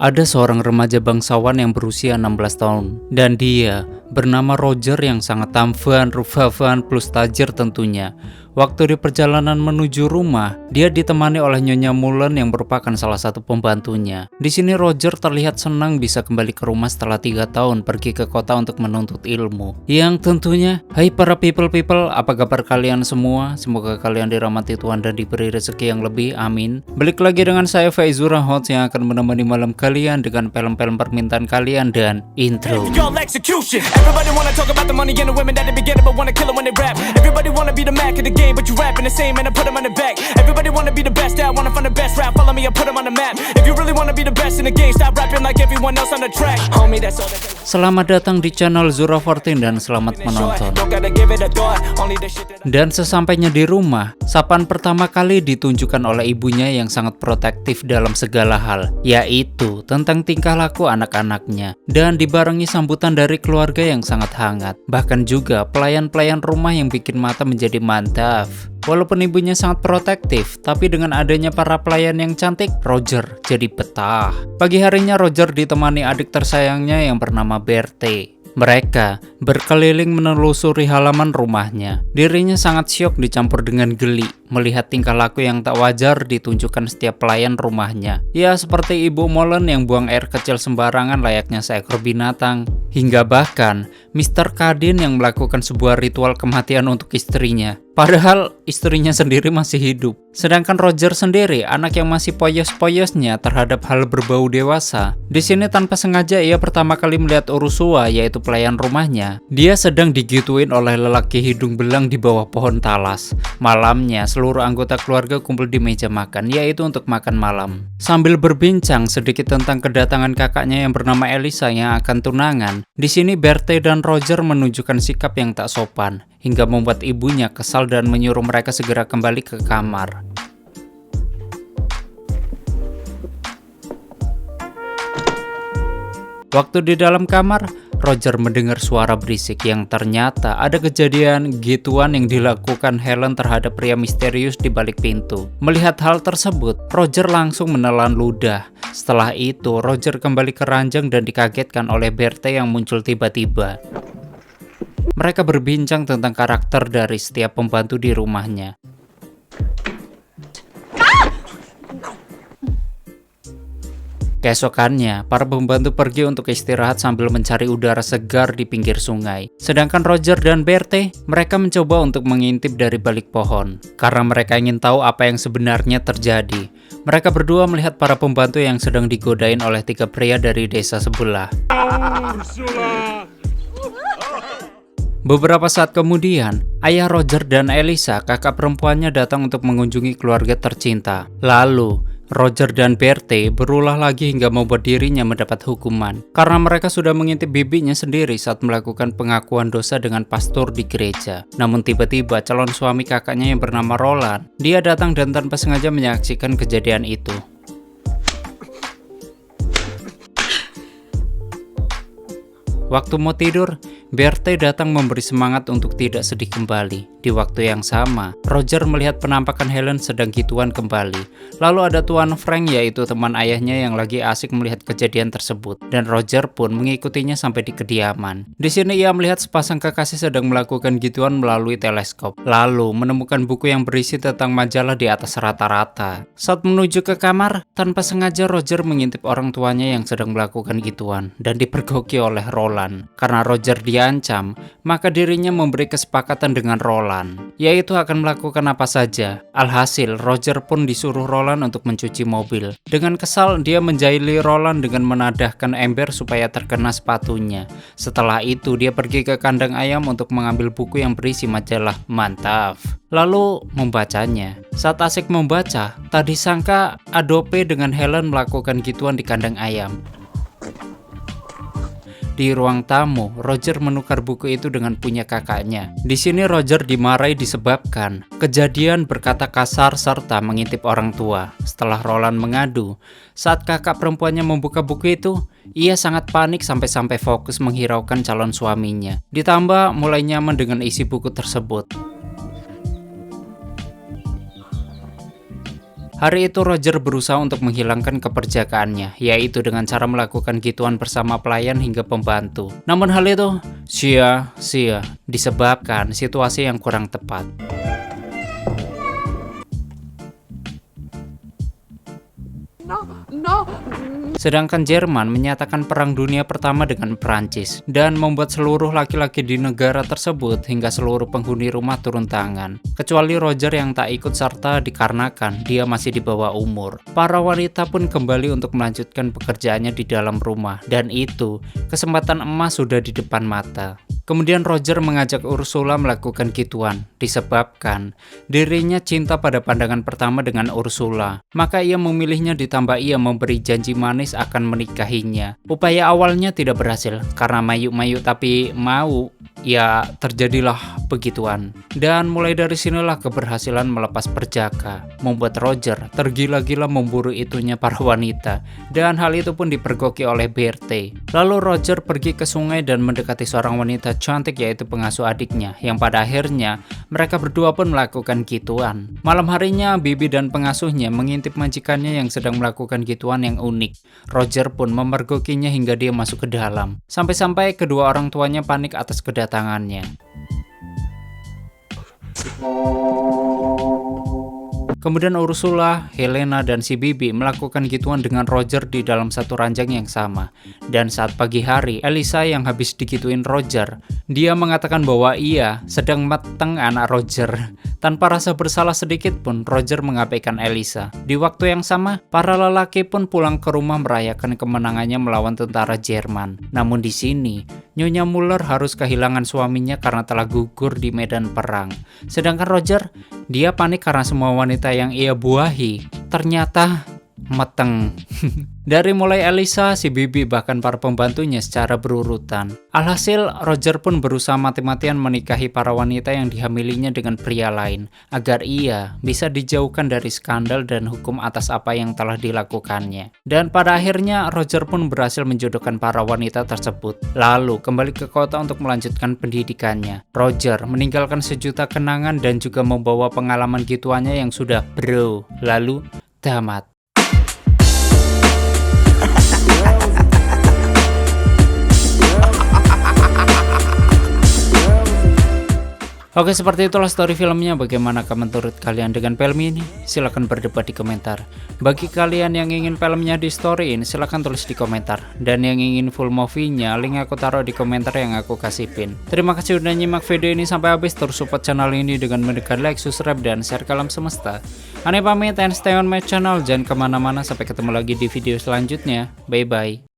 Ada seorang remaja bangsawan yang berusia 16 tahun, dan dia bernama Roger yang sangat tampan, rupawan, plus tajir tentunya. Waktu di perjalanan menuju rumah, dia ditemani oleh Nyonya Mulan yang merupakan salah satu pembantunya. Di sini Roger terlihat senang bisa kembali ke rumah setelah 3 tahun pergi ke kota untuk menuntut ilmu. Yang tentunya, hai para people, apa kabar kalian semua? Semoga kalian dirahmati Tuhan dan diberi rezeki yang lebih, amin. Balik lagi dengan saya Faizura Hots yang akan menemani malam kalian dengan film-film permintaan kalian dan intro. Y'all execution. Everybody wanna talk about the money and the women that they be getting, but wanna kill them when they rap. Everybody wanna be the Mac of the game, but you rapping the same and I put them on the back. Everybody wanna be the best, I wanna find the best rap. Follow me, I put them on the map. If you really wanna be the best in the game, stop rapping like everyone else on the track. Homie, that's all that. Selamat datang di channel Zura14 dan selamat menonton. Don't gotta give it a thought. Only the shit that Dan sesampainya di rumah, sapaan pertama kali ditunjukkan oleh ibunya yang sangat protektif dalam segala hal, yaitu tentang tingkah laku anak-anaknya, dan dibarengi sambutan dari keluarga yang sangat hangat, bahkan juga pelayan-pelayan rumah yang bikin mata menjadi mantap. Walaupun ibunya sangat protektif, tapi dengan adanya para pelayan yang cantik, Roger jadi betah. Pagi harinya Roger ditemani adik tersayangnya yang bernama Bertie. Mereka berkeliling menelusuri halaman rumahnya. Dirinya sangat syok dicampur dengan geli melihat tingkah laku yang tak wajar ditunjukkan setiap pelayan rumahnya. Ya seperti Ibu Molen yang buang air kecil sembarangan layaknya seekor binatang. Hingga bahkan Mr. Kadin yang melakukan sebuah ritual kematian untuk istrinya. Padahal istrinya sendiri masih hidup. Sedangkan Roger sendiri, anak yang masih poyos-poyosnya terhadap hal berbau dewasa. Di sini tanpa sengaja ia pertama kali melihat Ursula, yaitu pelayan rumahnya. Dia sedang digituin oleh lelaki hidung belang di bawah pohon talas. Malamnya, seluruh anggota keluarga kumpul di meja makan, yaitu untuk makan malam. Sambil berbincang sedikit tentang kedatangan kakaknya yang bernama Elisa yang akan tunangan, di sini Bertie dan Roger menunjukkan sikap yang tak sopan, hingga membuat ibunya kesal dan menyuruh mereka segera kembali ke kamar. Waktu di dalam kamar, Roger mendengar suara berisik yang ternyata ada kejadian gituan yang dilakukan Helen terhadap pria misterius di balik pintu. Melihat hal tersebut, Roger langsung menelan ludah. Setelah itu, Roger kembali ke ranjang dan dikagetkan oleh Bertie yang muncul tiba-tiba. Mereka berbincang tentang karakter dari setiap pembantu di rumahnya. Keesokannya, para pembantu pergi untuk istirahat sambil mencari udara segar di pinggir sungai. Sedangkan Roger dan Bertie, mereka mencoba untuk mengintip dari balik pohon. Karena mereka ingin tahu apa yang sebenarnya terjadi. Mereka berdua melihat para pembantu yang sedang digodain oleh 3 pria dari desa sebelah. Beberapa saat kemudian, ayah Roger dan Elisa, kakak perempuannya datang untuk mengunjungi keluarga tercinta. Lalu, Roger dan Bertie berulah lagi hingga membuat dirinya mendapat hukuman karena mereka sudah mengintip bibinya sendiri saat melakukan pengakuan dosa dengan pastor di gereja. Namun tiba-tiba calon suami kakaknya yang bernama Roland, dia datang dan tanpa sengaja menyaksikan kejadian itu. Waktu mau tidur, Bertie datang memberi semangat untuk tidak sedih kembali. Di waktu yang sama, Roger melihat penampakan Helen sedang gituan kembali. Lalu ada Tuan Frank, yaitu teman ayahnya yang lagi asik melihat kejadian tersebut. Dan Roger pun mengikutinya sampai di kediaman. Di sini ia melihat sepasang kekasih sedang melakukan gituan melalui teleskop. Lalu menemukan buku yang berisi tentang majalah di atas rata-rata. Saat menuju ke kamar, tanpa sengaja Roger mengintip orang tuanya yang sedang melakukan gituan. Dan dipergoki oleh Roland. Karena Roger diancam, maka dirinya memberi kesepakatan dengan Roland, yaitu akan melakukan apa saja. Alhasil, Roger pun disuruh Roland untuk mencuci mobil. Dengan kesal, dia menjahili Roland dengan menadahkan ember supaya terkena sepatunya. Setelah itu, dia pergi ke kandang ayam untuk mengambil buku yang berisi majalah. Mantap. Lalu membacanya. Saat asik membaca, tak disangka Adobe dengan Helen melakukan gituan di kandang ayam. Di ruang tamu, Roger menukar buku itu dengan punya kakaknya. Di sini Roger dimarahi disebabkan kejadian berkata kasar serta mengintip orang tua. Setelah Roland mengadu, saat kakak perempuannya membuka buku itu, ia sangat panik sampai-sampai fokus menghiraukan calon suaminya. Ditambah mulai nyaman dengan isi buku tersebut. Hari itu Roger berusaha untuk menghilangkan keperjakaannya, yaitu dengan cara melakukan gituan bersama pelayan hingga pembantu. Namun hal itu sia-sia disebabkan situasi yang kurang tepat. Sedangkan Jerman menyatakan Perang Dunia Pertama dengan Prancis dan membuat seluruh laki-laki di negara tersebut hingga seluruh penghuni rumah turun tangan. Kecuali Roger yang tak ikut serta dikarenakan dia masih di bawah umur. Para wanita pun kembali untuk melanjutkan pekerjaannya di dalam rumah dan itu kesempatan emas sudah di depan mata. Kemudian Roger mengajak Ursula melakukan gituan, disebabkan dirinya cinta pada pandangan pertama dengan Ursula. Maka ia memilihnya ditambah ia memberi janji manis akan menikahinya. Upaya awalnya tidak berhasil, karena mayu-mayu tapi mau, ya terjadilah begituan. Dan mulai dari sinilah keberhasilan melepas perjaka, membuat Roger tergila-gila memburu itunya para wanita. Dan hal itu pun dipergoki oleh Berthe. Lalu Roger pergi ke sungai dan mendekati seorang wanita cantik yaitu pengasuh adiknya, yang pada akhirnya mereka berdua pun melakukan gituan. Malam harinya Bibi dan pengasuhnya mengintip majikannya yang sedang melakukan gituan yang unik. Roger pun memergokinya hingga dia masuk ke dalam, sampai-sampai kedua orang tuanya panik atas kedatangannya. Kemudian Ursula, Helena, dan si Bibi melakukan gituan dengan Roger di dalam satu ranjang yang sama. Dan saat pagi hari, Elisa yang habis digituin Roger, dia mengatakan bahwa ia sedang mateng anak Roger. Tanpa rasa bersalah sedikit pun, Roger mengabaikan Elisa. Di waktu yang sama, para lelaki pun pulang ke rumah merayakan kemenangannya melawan tentara Jerman. Namun di sini, Nyonya Muller harus kehilangan suaminya karena telah gugur di medan perang. Sedangkan Roger, dia panik karena semua wanita yang ia buahi ternyata mateng. Dari mulai Elisa, si Bibi, bahkan para pembantunya secara berurutan. Alhasil, Roger pun berusaha mati-matian menikahi para wanita yang dihamilinya dengan pria lain, agar ia bisa dijauhkan dari skandal dan hukum atas apa yang telah dilakukannya. Dan pada akhirnya, Roger pun berhasil menjodohkan para wanita tersebut. Lalu, kembali ke kota untuk melanjutkan pendidikannya. Roger meninggalkan sejuta kenangan dan juga membawa pengalaman gituannya yang sudah bro, lalu tamat. Oke, seperti itulah story filmnya. Bagaimanakah menurut kalian dengan film ini? Silahkan berdebat di komentar. Bagi kalian yang ingin filmnya di storyin, silahkan tulis di komentar. Dan yang ingin full movie-nya, link aku taruh di komentar yang aku kasih pin. Terima kasih udah nyimak video ini sampai habis. Terus support channel ini dengan menekan like, subscribe, dan share ke alam semesta. Aneh pamit and stay on my channel. Jangan kemana-mana, sampai ketemu lagi di video selanjutnya. Bye-bye.